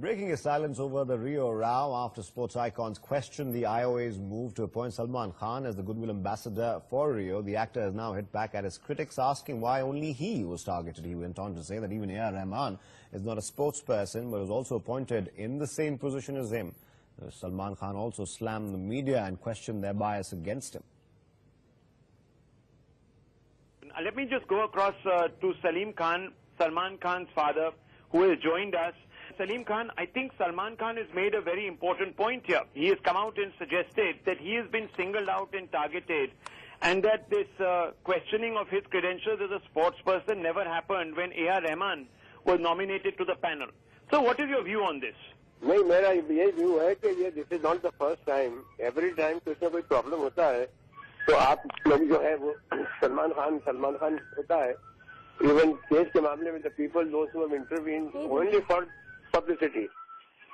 Breaking his silence over the Rio row after sports icons questioned the IOA's move to appoint Salman Khan as the goodwill ambassador for Rio, the actor has now hit back at his critics, asking why only he was targeted. He went on to say that even A.R. Rahman is not a sports person, but was also appointed in the same position as him. Salman Khan also slammed the media and questioned their bias against him. Let me just go across to Salim Khan, Salman Khan's father, who has joined us. Salim Khan, I think Salman Khan has made a very important point here. He has come out and suggested that he has been singled out and targeted, and that this questioning of his credentials as a sports person never happened when A.R. Rahman was nominated to the panel. So what is your view on this? नहीं, मेरा ये view है कि ये this is not the first time. Every time कुछ ना कोई problem होता है तो आप लोग जो है वो सलमान खान होता है. इवन केस के मामले में the people those who have intervene only for publicity.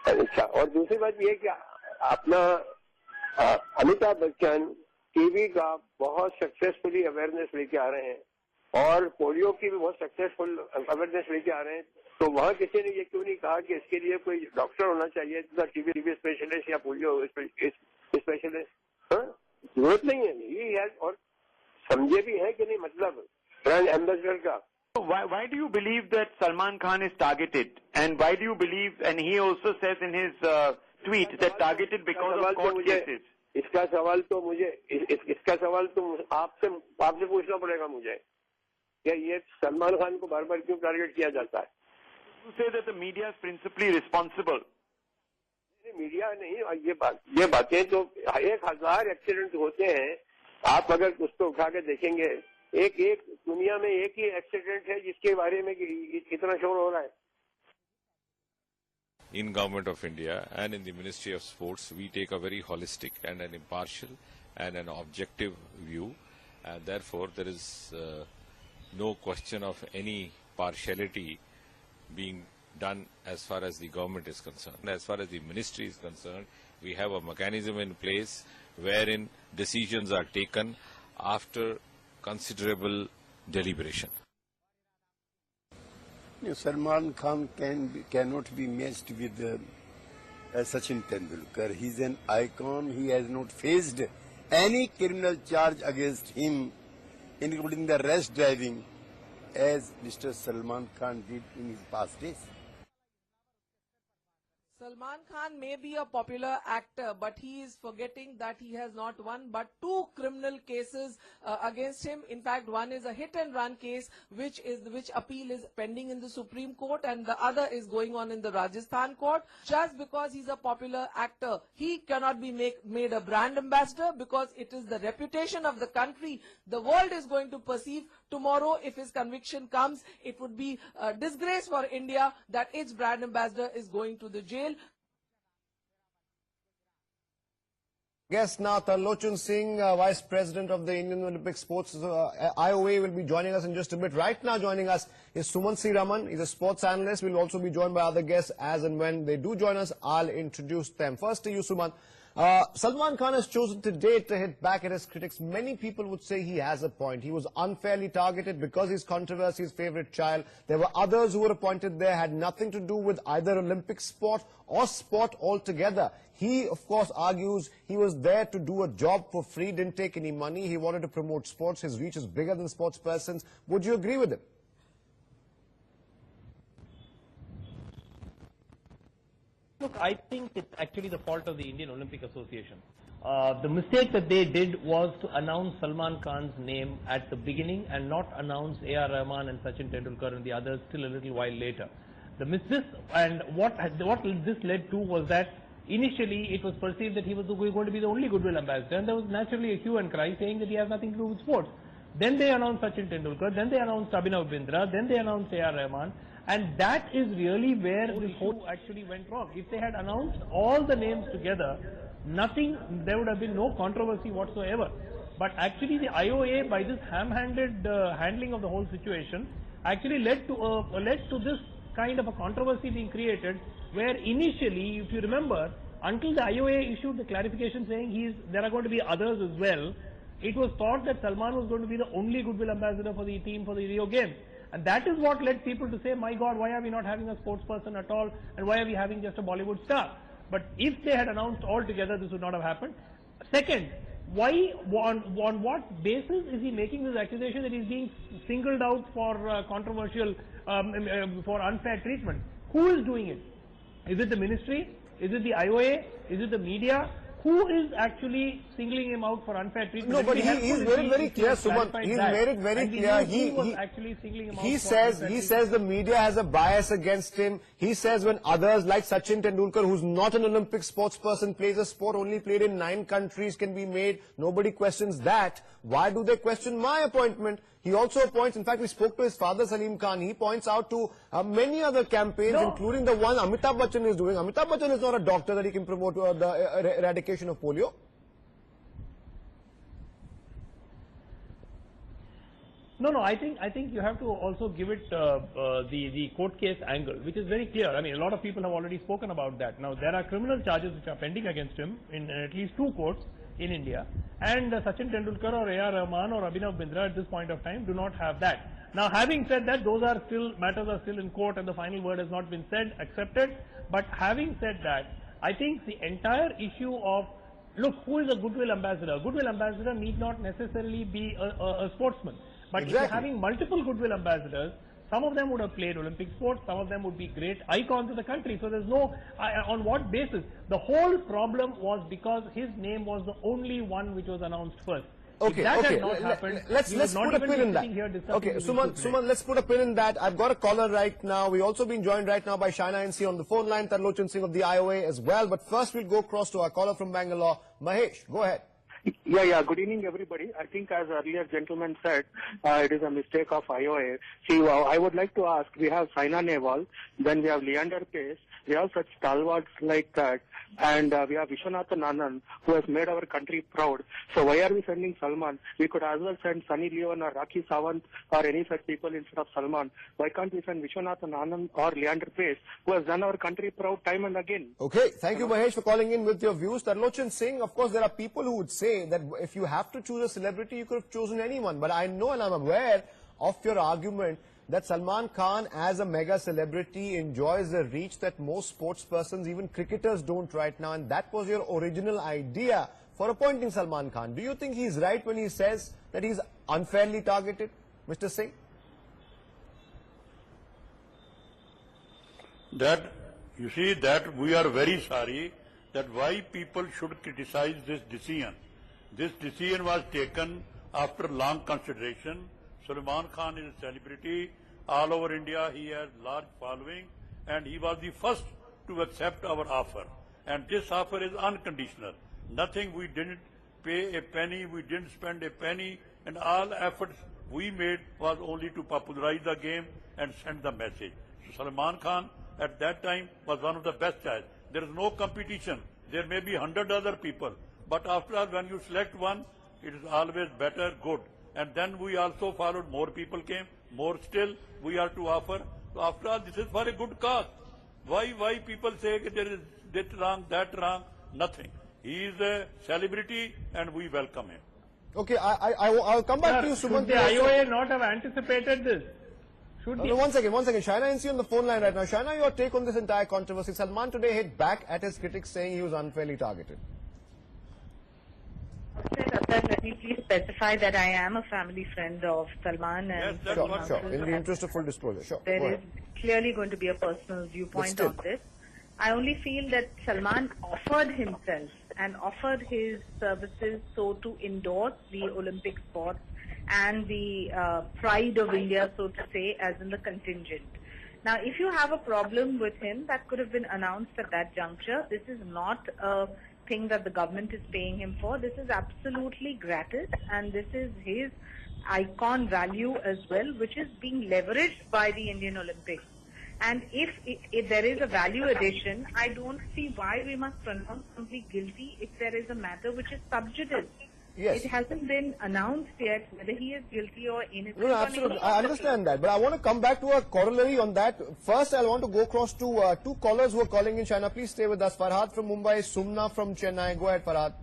अच्छा, और दूसरी बात ये कि अपना अमिताभ बच्चन टीवी का बहुत सक्सेसफुली अवेयरनेस लेके आ रहे हैं और पोलियो की भी बहुत सक्सेसफुल अवेयरनेस लेके आ रहे हैं. तो वहाँ किसी ने ये क्यों नहीं कहा कि इसके लिए कोई डॉक्टर होना चाहिए, टीबी स्पेशलिस्ट या पोलियो स्पेशलिस्ट? जरूरत नहीं है. ये है और समझे भी है कि नहीं मतलब ब्रांड एम्बेसडर का. Why do you believe that Salman Khan is targeted? And why do you believe, and he also says in his tweet that targeted because of court cases? इसका सवाल तो आपसे पूछना पड़ेगा मुझे कि ये सलमान खान को बार बार क्यों टारगेट किया जाता है. You say that the media is principally responsible. Media नहीं, ये बातें तो 1000 एक्सीडेंट होते हैं. आप अगर उसको उठा के देखेंगे, एक दुनिया में एक ही एक्सीडेंट है जिसके बारे में इतना शोर हो रहा है. In Government of India and in the Ministry of Sports, we take a very holistic and an impartial and an objective view, and therefore there is no question of any partiality being done as far as the government is concerned. As far as the ministry is concerned, we have a mechanism in place wherein decisions are taken after considerable deliberation. Salman Khan cannot be matched with Sachin Tendulkar. He's an icon. He has not faced any criminal charge against him, including the rash driving, as Mr. Salman Khan did in his past days. Salman Khan may be a popular actor, but he is forgetting that he has not one but 2 criminal cases against him. In fact, one is a hit-and-run case, which appeal is pending in the Supreme Court, and the other is going on in the Rajasthan court. Just because he's a popular actor, he cannot be made a brand ambassador, because it is the reputation of the country the world is going to perceive. Tomorrow, if his conviction comes, it would be a disgrace for India that its brand ambassador is going to the jail. Guest now, Tarlochan Singh, Vice President of the Indian Olympic Sports IOA, will be joining us in just a bit. Right now joining us is Sumant C. Raman. He's a sports analyst. We'll also be joined by other guests as and when they do join us. I'll introduce them. First to you, Sumant. Salman Khan has chosen today to hit back at his critics. Many people would say he has a point. He was unfairly targeted because he's controversy's favorite child. There were others who were appointed there, had nothing to do with either Olympic sport or sport altogether. He, of course, argues he was there to do a job for free, didn't take any money. He wanted to promote sports. His reach is bigger than sports persons. Would you agree with him? Look, I think it's actually the fault of the Indian Olympic Association. The mistake that they did was to announce Salman Khan's name at the beginning and not announce A.R. Rahman and Sachin Tendulkar and the others till a little while later. What this led to was that initially it was perceived that he was going to be the only goodwill ambassador, and there was naturally a hue and cry saying that he has nothing to do with sports. Then they announced Sachin Tendulkar, then they announced Abhinav Bindra, then they announced A.R. Rahman. And that is really where the issue actually went wrong. If they had announced all the names together, there would have been no controversy whatsoever. But actually the IOA, by this ham-handed handling of the whole situation, actually led to this kind of a controversy being created, where initially, if you remember, until the IOA issued the clarification saying there are going to be others as well, it was thought that Salman was going to be the only goodwill ambassador for the team for the Rio Games. And that is what led people to say, my God, why are we not having a sports person at all, and why are we having just a Bollywood star? But if they had announced altogether, this would not have happened. Second, why, on what basis is he making this accusation that he's being singled out for controversial, for unfair treatment? Who is doing it? Is it the ministry? Is it the IOA? Is it the media? Who is actually singling him out for unfair treatment? No, but he is very clear, Suman. He's made it very clear. He was actually singling him out. He says the media has a bias against him. He says when others like Sachin Tendulkar, who's not an Olympic sports person, plays a sport only played in 9 countries, can be made. Nobody questions that. Why do they question my appointment? He also points, in fact, we spoke to his father, Salim Khan. He points out to many other campaigns, including the one Amitabh Bachchan is doing. Amitabh Bachchan is not a doctor that he can promote the eradication of polio. No, I think you have to also give it the court case angle, which is very clear. I mean, a lot of people have already spoken about that. Now, there are criminal charges which are pending against him in at least 2 courts in India, and Sachin Tendulkar or A.R. Rahman or Abhinav Bindra at this point of time do not have that. Now, having said that, matters are still in court and the final word has not been accepted. But having said that, I think the entire issue of, look, who is a goodwill ambassador? A goodwill ambassador need not necessarily be a sportsman. But if you're having multiple goodwill ambassadors, some of them would have played Olympic sports, some of them would be great icons of the country. So there's no, on what basis? The whole problem was because his name was the only one which was announced first. Okay, if that had not happened, let's put a pin in that. Okay, Suman, let's put a pin in that. I've got a caller right now. We're also being joined right now by Shaina NC on the phone line, Tarlochan Singh of the IOA as well. But first we'll go across to our caller from Bangalore, Mahesh. Go ahead. Yeah. Good evening, everybody. I think, as earlier gentleman said, it is a mistake of IOA. See, I would like to ask, we have Saina Nehwal, then we have Leander Paes, we have such stalwarts like that, and we have Vishwanathan Anand, who has made our country proud. So why are we sending Salman? We could as well send Sunny Leon or Rakhi Sawant or any such people instead of Salman. Why can't we send Vishwanathan Anand or Leander Paes, who has done our country proud time and again? Okay, thank you, Mahesh, for calling in with your views. Tarlochan Singh, of course, there are people who would say that if you have to choose a celebrity, you could have chosen anyone. But I know and I'm aware of your argument that Salman Khan, as a mega celebrity, enjoys a reach that most sports persons, even cricketers, don't right now. And that was your original idea for appointing Salman Khan. Do you think he's right when he says that he's unfairly targeted, Mr. Singh? That, you see, that we are very sorry that why people should criticize this decision. This decision was taken after long consideration. Salman Khan is a celebrity all over India. He has large following, and he was the first to accept our offer. And this offer is unconditional. Nothing, we didn't pay a penny, we didn't spend a penny, and all efforts we made was only to popularize the game and send the message. So Salman Khan at that time was one of the best choice. There is no competition. There may be 100 other people, but after all, when you select one, it is always better, good. And then we also followed, more people came, more still we are to offer. So after all, this is for a good cause. Why people say that there is this wrong, that wrong? Nothing. He is a celebrity and we welcome him. Okay, I'll come back to you, Suman. Should the IOA not have anticipated this? One second. Shaina NC on the phone line right now. Shaina, your take on this entire controversy. Salman today hit back at his critics saying he was unfairly targeted. Let me please specify that I am a family friend of Salman. And yes, sure. In the interest of full disclosure, sure. There is clearly going to be a personal viewpoint on this. I only feel that Salman offered himself and offered his services so to endorse the Olympic sports and the pride of India, so to say, as in the contingent. Now, if you have a problem with him, that could have been announced at that juncture. This is not a thing that the government is paying him for. This is absolutely gratis, and this is his icon value as well, which is being leveraged by the Indian Olympics. And if there is a value addition, I don't see why we must pronounce somebody guilty if there is a matter which is sub judice. Yes. It hasn't been announced yet whether he is guilty or innocent. No, absolutely. I understand that. But I want to come back to a corollary on that. First, I want to go across to 2 callers who are calling in. China, please stay with us. Farhad from Mumbai, Sumna from Chennai. Go ahead, Farhad.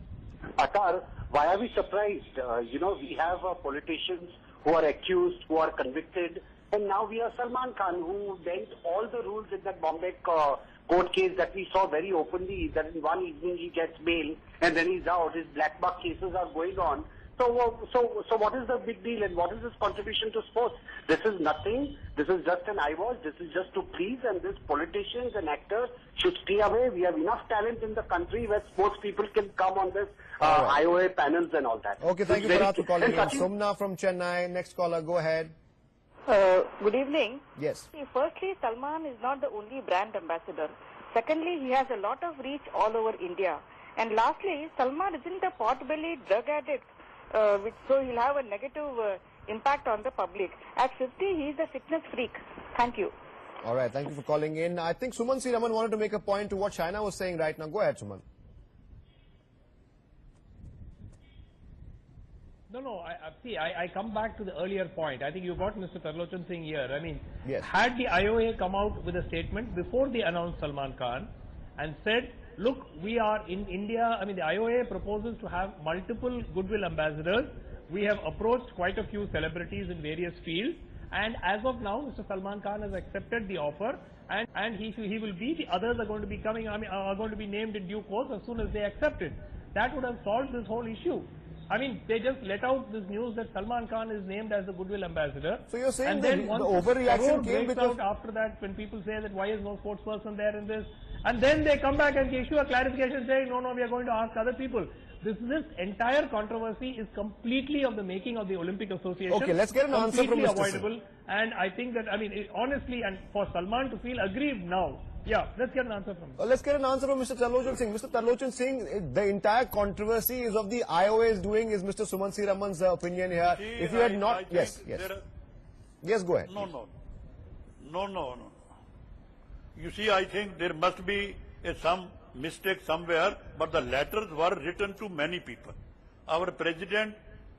Atar, why are we surprised? We have politicians who are accused, who are convicted, And now we have Salman Khan, who bent all the rules in that Bombay court case that we saw very openly, that in one evening he gets bail and then he's out. His black buck cases are going on. So what is the big deal and what is his contribution to sports? This is nothing. This is just an eyewash. This is just to please, and these politicians and actors should stay away. We have enough talent in the country where sports people can come on this IOA panels and all that. Okay, thank you Farhad for calling in. Sumna from Chennai, next caller, go ahead. Good evening. Yes. See, firstly, Salman is not the only brand ambassador. Secondly, he has a lot of reach all over India. And lastly, Salman isn't a pot-bellied drug addict, so he'll have a negative impact on the public. At 50, he's a fitness freak. Thank you. All right, thank you for calling in. I think Suman C. Raman wanted to make a point to what Shaina was saying right now. Go ahead, Suman. No, I come back to the earlier point. I think you got Mr. Tarlochan Singh here. I mean, yes. Had the IOA come out with a statement before they announced Salman Khan and said, look, we are in India, I mean, the IOA proposes to have multiple goodwill ambassadors. We have approached quite a few celebrities in various fields, and as of now, Mr. Salman Khan has accepted the offer, and he will be, the others are going to be coming, are going to be named in due course as soon as they accept it. That would have solved this whole issue. I mean, they just let out this news that Salman Khan is named as the goodwill ambassador. So you're saying and that then the overreaction came because... out after that, when people say that why is no sportsperson there in this, and then they come back and issue a clarification saying, no, we are going to ask other people. This entire controversy is completely of the making of the Olympic Association. Okay, let's get an answer from Mr. avoidable. Singh. And I think that, honestly, and for Salman to feel aggrieved now, yeah, let's get an answer from him. Let's get an answer from Mr. Tarlochan Singh. Mr. Tarlochan Singh, the entire controversy is of the IOA's doing, is Mr. Suman C. Raman's opinion here. See, if you had not... Yes. Yes, go ahead. No. You see, I think there must be some mistake somewhere, but the letters were written to many people. Our president,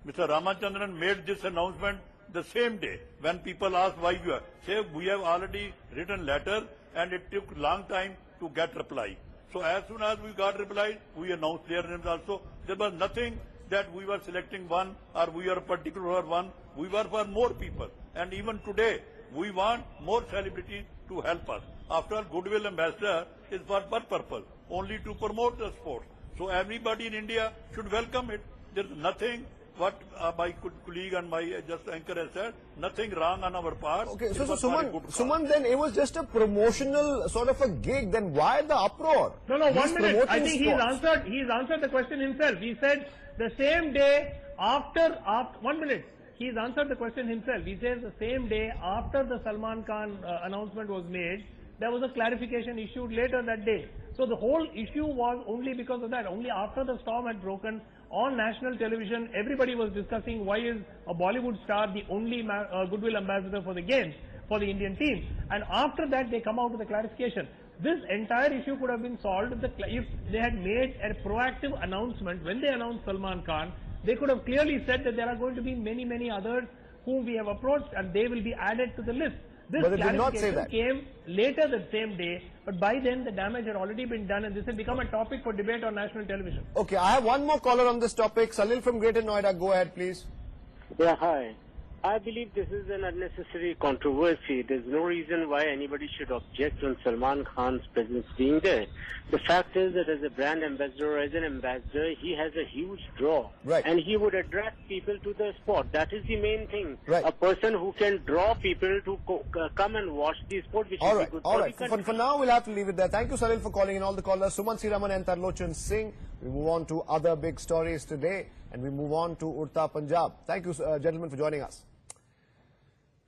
Mr. Ramachandran, made this announcement the same day. When people asked why you are, say we have already written letter and it took long time to get reply. So as soon as we got reply, we announced their names also. There was nothing that we were selecting one or we are particular one. We were for more people. And even today, we want more celebrities to help us. After all, goodwill ambassador is for what purpose? Only to promote the sport. So everybody in India should welcome it. There is nothing what my colleague and my just anchor has said, nothing wrong on our part. Okay, so Suman, then it was just a promotional sort of a gig. Then why the uproar? No, 1 minute. I think he's answered the question himself. He said the same day after 1 minute. He's answered the question himself. He says the same day after the Salman Khan announcement was made, there was a clarification issued later that day. So the whole issue was only because of that. Only after the storm had broken on national television, everybody was discussing why is a Bollywood star the only goodwill ambassador for the games, for the Indian team. And after that, they come out with a clarification. This entire issue could have been solved if they had made a proactive announcement. When they announced Salman Khan, they could have clearly said that there are going to be many, many others whom we have approached and they will be added to the list. This but they did not say that. Came later that same day, but by then the damage had already been done and this had become a topic for debate on national television. Okay, I have one more caller on this topic. Salil from Greater Noida, go ahead please. Yeah, hi. I believe this is an unnecessary controversy. There's no reason why anybody should object on Salman Khan's presence being there. The fact is that as a brand ambassador, as an ambassador, he has a huge draw. Right. And he would attract people to the sport. That is the main thing. Right. A person who can draw people to come and watch the sport, which is good all for right. the country. For now, we'll have to leave it there. Thank you, Salil, for calling in all the callers. Suman C. Raman and Tarlochan Singh. We move on to other big stories today and we move on to Urta Punjab. Thank you, gentlemen, for joining us.